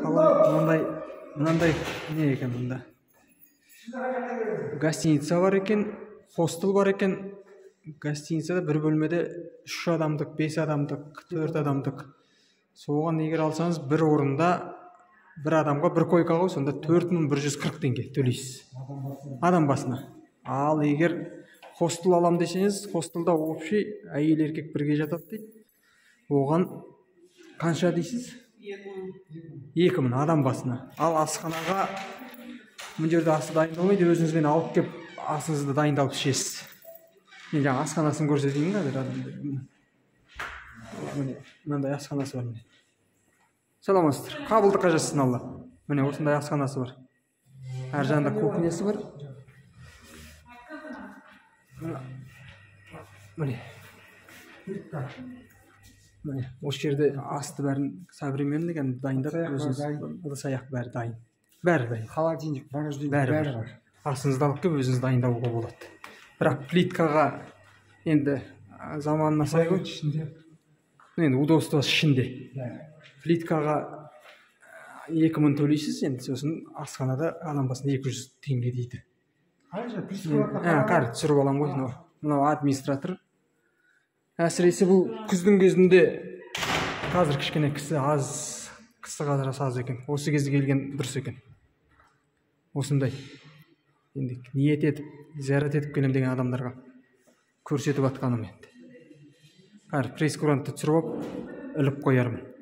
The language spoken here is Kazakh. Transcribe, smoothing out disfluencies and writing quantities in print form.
мынандай не екен мұнда? Гостиница бар екен, хостел бар екен. Гостиницада бір бөлмеде 3 адамдық, 5 адамдық, 4 адамдық. Соған егер алсаңыз бір орында бір адамға бір койка ғой, сонда 4140 теңге төлейсіз. Адам басына. Ал егер хостел алам десеңіз, хостелда общий әйел еркек бірге жатады дейді. Оған қанша дейсіз? 2000 адам басына. Ал асханаға бұл жерде асы дайындалмайды, өзіңізбен алып келіп асыңызды дайындалып ішесіз. Мен жаңа асханасын көрсетейін қазір адамдар. Міне, мынандай асханасы бар. Саламатсыздар. Қабылдыққа жазсын Алла. Міне осындай асханасы бар. Әр жағында кухнясы бар. Міне. Міне, осы жерде асты бәрін современный дайындап, өзіңіз ыдыс-аяқ бәрі дайын. Бәрі дайын. Холодильник, бәрі бар. Асыңызды алып келіп өзіңіз дайындауға болады. Бірақ плиткаға енді заманына сай ғой. Енді удобствосы ішінде. Плиткаға 2000 төлейсіз, енді сосын асханада адам басына 200 теңге дейді. Қар түсіріп алам ғой. Мынау администратор. Әсіресе бұл күздің кезінде қазір кішкене кісі қазір аз екен. Осы кезде келген дұрыс екен. Осындай. Енді ниет етіп, зиярат етіп келем деген адамдарға көрсетіп атқаным енді. Пресс-курантты түсіріп алып, іліп қоярмын.